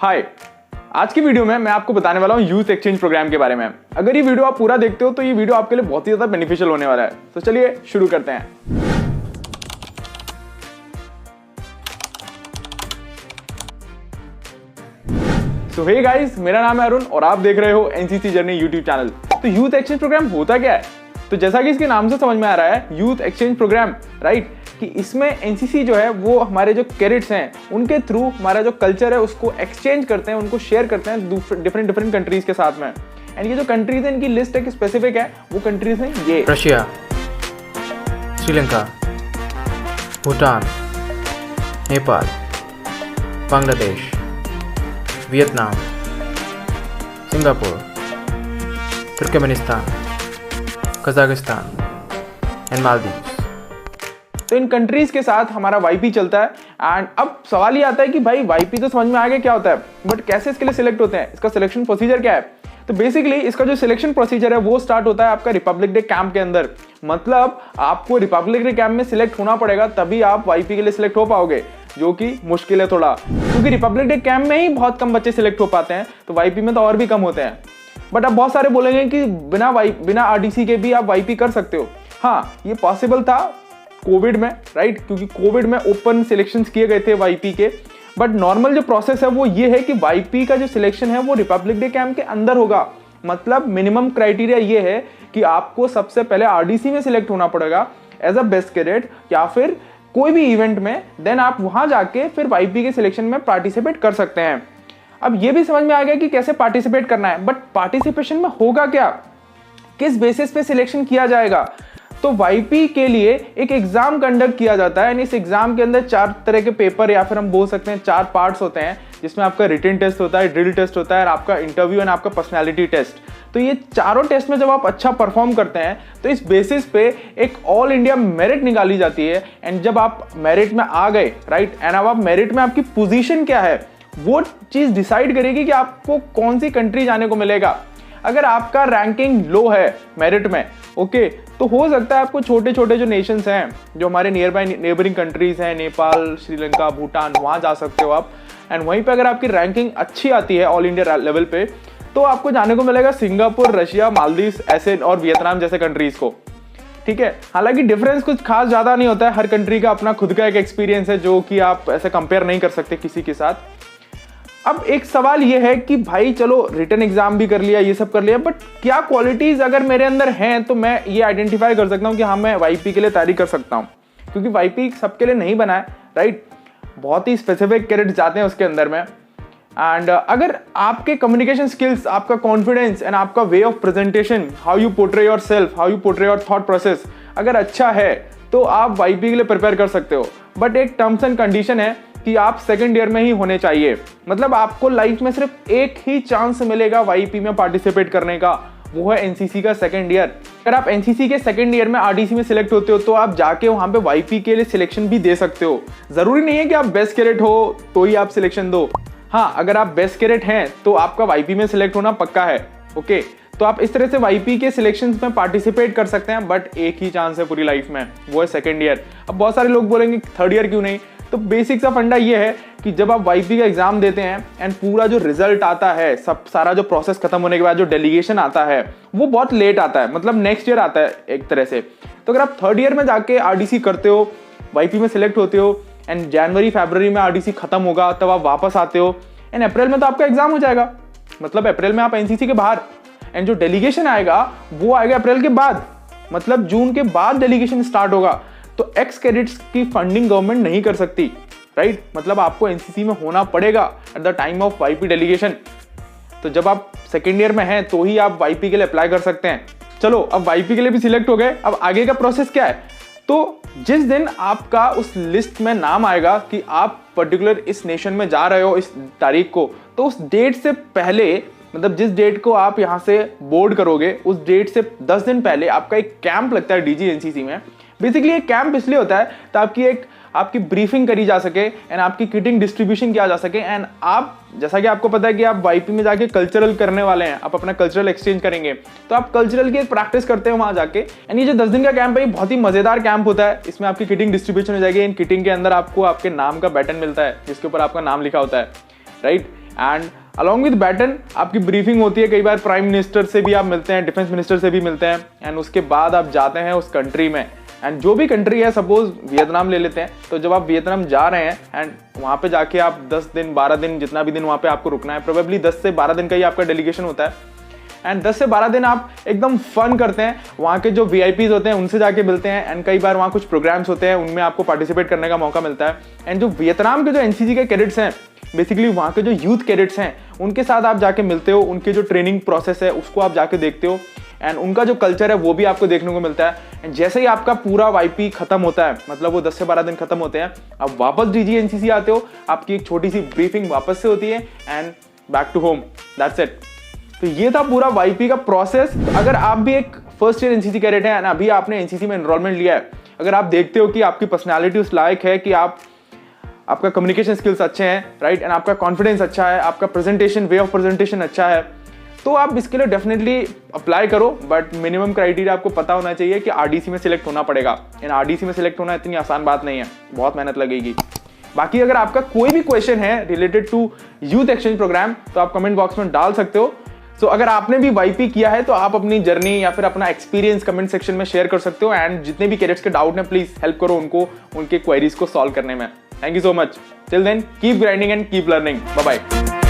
हाय, आज की वीडियो में मैं आपको बताने वाला हूँ यूथ एक्सचेंज प्रोग्राम के बारे में। अगर ये वीडियो आप पूरा देखते हो तो ये वीडियो आपके लिए बहुत ही ज्यादा बेनिफिशियल होने वाला है। तो चलिए शुरू करते हैं। तो हे गाइस, मेरा नाम है अरुण और आप देख रहे हो एनसीसी जर्नी यूट्यूब चैनल। तो यूथ एक्सचेंज प्रोग्राम होता क्या है? तो जैसा कि इसके नाम से समझ में आ रहा है, यूथ एक्सचेंज प्रोग्राम, राइट, कि इसमें एनसीसी जो है वो हमारे जो कैडेट्स हैं उनके थ्रू हमारा जो कल्चर है उसको एक्सचेंज करते हैं, उनको शेयर करते हैं डिफरेंट कंट्रीज के साथ में। एंड ये जो कंट्रीज है इनकी लिस्ट एक स्पेसिफिक है, वो कंट्रीज हैं ये: Russia, Sri Lanka, Bhutan, Nepal, Bangladesh, Vietnam, Singapore, Turkmenistan, Kazakhstan and Maldives. तो इन कंट्रीज के साथ हमारा वाईपी चलता है। एंड अब सवाल ये आता है कि भाई वाईपी तो समझ में आ गया क्या होता है, बट कैसे इसके लिए सिलेक्ट होते हैं, इसका सिलेक्शन प्रोसीजर क्या है? तो बेसिकली इसका जो सिलेक्शन प्रोसीजर है वो स्टार्ट होता है आपका रिपब्लिक डे कैंप के अंदर। मतलब आपको रिपब्लिक डे कैंप में सिलेक्ट होना पड़ेगा, तभी आप वाईपी के लिए सिलेक्ट हो पाओगे, जो कि मुश्किल है थोड़ा, क्योंकि रिपब्लिक डे कैंप में ही बहुत कम बच्चे सिलेक्ट हो पाते हैं, तो वाईपी में तो और भी कम होते हैं। बट अब बहुत सारे बोलेंगे कि बिना आरडीसी के भी आप वाईपी कर सकते हो। हाँ, ये पॉसिबल था कोविड में, राइट, क्योंकि कोविड में ओपन सिलेक्शंस किए गए थे वाईपी के। बट नॉर्मल जो प्रोसेस है वो ये है कि वाईपी का जो सिलेक्शन है वो रिपब्लिक डे कैंप के अंदर होगा। मतलब मिनिमम क्राइटेरिया ये है कि आपको सबसे पहले आरडीसी में सिलेक्ट होना पड़ेगा एज अ बेस्ट कैडेट या फिर कोई भी इवेंट में, देन आप वहां जाके फिर वाईपी के सिलेक्शन में पार्टिसिपेट कर सकते हैं। अब ये भी समझ में आ गया कि कैसे पार्टिसिपेट करना है, बट पार्टिसिपेशन में होगा क्या, किस बेसिस पे सिलेक्शन किया जाएगा? तो वाईपी के लिए एक एग्जाम कंडक्ट किया जाता है। इस एग्जाम के अंदर 4 तरह के पेपर या फिर हम बोल सकते हैं 4 पार्ट्स होते हैं, जिसमें आपका रिटन टेस्ट होता है, ड्रिल टेस्ट होता है और आपका इंटरव्यू एंड आपका पर्सनैलिटी टेस्ट। तो ये चारों टेस्ट में जब आप अच्छा परफॉर्म करते हैं तो इस बेसिस पे एक ऑल इंडिया मेरिट निकाली जाती है। एंड जब आप मेरिट में आ गए, राइट, एंड अब आप मेरिट में आपकी पोजीशन क्या है वो चीज डिसाइड करेगी कि आपको कौन सी कंट्री जाने को मिलेगा। अगर आपका रैंकिंग लो है मेरिट में, ओके, तो हो सकता है आपको छोटे छोटे जो नेशंस हैं, जो हमारे नियर बाय नेबरिंग कंट्रीज हैं, नेपाल, श्रीलंका, भूटान, वहां जा सकते हो आप। एंड वहीं पे अगर आपकी रैंकिंग अच्छी आती है ऑल इंडिया लेवल पे, तो आपको जाने को मिलेगा सिंगापुर, रशिया, मालदीव्स ऐसे और वियतनाम जैसे कंट्रीज को। ठीक है, हालांकि डिफरेंस कुछ खास ज्यादा नहीं होता है, हर कंट्री का अपना खुद का एक एक्सपीरियंस है जो कि आप ऐसे कंपेयर नहीं कर सकते किसी के साथ। अब एक सवाल ये है कि भाई चलो रिटन एग्जाम भी कर लिया, ये सब कर लिया, बट क्या क्वालिटीज अगर मेरे अंदर हैं तो मैं ये आइडेंटिफाई कर सकता हूँ कि हाँ मैं वाईपी के लिए तैयारी कर सकता हूँ? क्योंकि वाईपी सबके लिए नहीं बना है, राइट, बहुत ही स्पेसिफिक कैडेट्स जाते हैं उसके अंदर में। एंड अगर आपके कम्युनिकेशन स्किल्स, आपका कॉन्फिडेंस एंड आपका way of presentation, how you portray your self, how you portray your thought process अगर अच्छा है तो आप वाईपी के लिए प्रिपेयर कर सकते हो। बट एक टर्म्स एंड कंडीशन है कि आप सेकंड ईयर में ही होने चाहिए। मतलब आपको लाइफ में सिर्फ एक ही चांस मिलेगा वाईपी में पार्टिसिपेट करने का, वो है एनसीसी का सेकंड ईयर। अगर आप एनसीसी के सेकंड ईयर में आरडीसी में सिलेक्ट होते हो तो आप जाके वहां पे वाईपी के लिए सिलेक्शन भी दे सकते हो। जरूरी नहीं है कि आप बेस्ट कैडेट हो तो ही आप सिलेक्शन दो। हाँ, अगर आप बेस्ट कैडेट हैं तो आपका वाईपी में सिलेक्ट होना पक्का है, ओके। तो आप इस तरह से वाईपी के सिलेक्शंस में पार्टिसिपेट कर सकते हैं, बट एक ही चांस है पूरी लाइफ में, वो है सेकंड ईयर। अब बहुत सारे लोग बोलेंगे थर्ड ईयर क्यों नहीं? तो बेसिक सा फंडा ये है कि जब आप वाईपी का एग्जाम देते हैं एंड पूरा जो रिजल्ट आता है, सब सारा जो प्रोसेस खत्म होने के बाद जो डेलीगेशन आता है वो बहुत लेट आता है, मतलब नेक्स्ट ईयर आता है एक तरह से। तो अगर आप थर्ड ईयर में जाके आरडीसी करते हो, वाईपी में सिलेक्ट होते हो एंड जनवरी फरवरी में आरडीसी खत्म होगा, तब आप वापस आते हो एंड अप्रैल में तो आपका एग्जाम हो जाएगा। मतलब अप्रैल में आप एनसीसी के बाहर, एंड जो डेलीगेशन आएगा वो आएगा अप्रैल के बाद, मतलब जून के बाद डेलीगेशन स्टार्ट होगा। तो एक्स कैडेट्स की फंडिंग गवर्नमेंट नहीं कर सकती, राइट, मतलब आपको एनसीसी में होना पड़ेगा at the time of YP delegation. तो जब आप सेकेंड ईयर में हैं तो ही आप वाईपी के लिए अप्लाई कर सकते हैं। चलो, अब वाईपी के लिए भी सिलेक्ट हो गए, अब आगे का प्रोसेस क्या है? तो जिस दिन आपका उस लिस्ट में नाम आएगा कि आप पर्टिकुलर इस नेशन में जा रहे हो इस तारीख को, तो उस डेट से पहले, मतलब जिस डेट को आप यहाँ से बोर्ड करोगे उस डेट से 10 दिन पहले आपका एक कैंप लगता है डीजी एनसीसी में। बेसिकली एक कैंप इसलिए होता है ताकि आपकी ब्रीफिंग करी जा सके एंड आपकी किटिंग डिस्ट्रीब्यूशन किया जा सके। एंड आप, जैसा कि आपको पता है कि आप वाईपी में जाके कल्चरल करने वाले हैं, आप अपना कल्चरल एक्सचेंज करेंगे, तो आप कल्चरल की एक प्रैक्टिस करते हैं वहां जाके। एंड ये जो 10 दिन का कैंप है ये बहुत ही मजेदार कैंप होता है। इसमें आपकी किटिंग डिस्ट्रीब्यूशन हो जाएगी। इन किटिंग के अंदर आपको आपके नाम का बैटन मिलता है जिसके ऊपर आपका नाम लिखा होता है, right. And along with baton आपकी ब्रीफिंग होती है, कई बार प्राइम मिनिस्टर से भी आप मिलते हैं, डिफेंस मिनिस्टर से भी मिलते हैं, एंड उसके बाद आप जाते हैं उस कंट्री में। एंड जो भी कंट्री है, सपोज वियतनाम ले लेते हैं, तो जब आप वियतनाम जा रहे हैं एंड वहाँ पे जाके आप 10 दिन 12 दिन जितना भी दिन वहाँ पे आपको रुकना है, प्रोबेबली 10 से 12 दिन का ही आपका डेलीगेशन होता है। एंड 10 से 12 दिन आप एकदम फन करते हैं, वहाँ के जो VIPs होते हैं उनसे जाके मिलते हैं, एंड कई बार वहाँ कुछ प्रोग्राम्स होते हैं, उनमें आपको पार्टिसिपेट करने का मौका मिलता है। एंड जो वियतनाम के जो NCC के कैडेट्स हैं, बेसिकली वहाँ के जो यूथ कैडेट्स हैं, उनके साथ आप जाके मिलते हो, उनके जो ट्रेनिंग प्रोसेस है उसको आप जाके देखते हो, एंड उनका जो कल्चर है वो भी आपको देखने को मिलता है। एंड जैसे ही आपका पूरा YP खत्म होता है, मतलब वो 10 से 12 दिन खत्म होते हैं, आप वापस DG NCC आते हो, आपकी एक छोटी सी ब्रीफिंग वापस से होती है, and back to home, that's it. तो ये था पूरा YP का प्रोसेस। अगर आप भी एक फर्स्ट ईयर NCC कैडेट हैं, अभी आपने NCC में एनरोलमेंट लिया है, अगर आप देखते हो कि आपकी पर्सनैलिटी उस लायक है कि आपका कम्युनिकेशन स्किल्स अच्छे हैं, राइट, एंड आपका कॉन्फिडेंस अच्छा है, आपका प्रेजेंटेशन, वे ऑफ प्रेजेंटेशन अच्छा है, तो आप इसके लिए डेफिनेटली अप्लाई करो। बट मिनिमम क्राइटेरिया आपको पता होना चाहिए कि RDC में सिलेक्ट होना पड़ेगा। इन RDC में सिलेक्ट होना इतनी आसान बात नहीं है, बहुत मेहनत लगेगी। बाकी अगर आपका कोई भी क्वेश्चन है related to youth exchange program, तो आप कमेंट बॉक्स में डाल सकते हो। सो अगर आपने भी YP किया है तो आप अपनी जर्नी या फिर अपना एक्सपीरियंस कमेंट सेक्शन में शेयर कर सकते हो, एंड जितने भी कैडेट्स के डाउट हैं प्लीज हेल्प करो उनको उनके क्वेरीज को सॉल्व करने में। Thank you so much. Till then keep grinding and keep learning. Bye bye.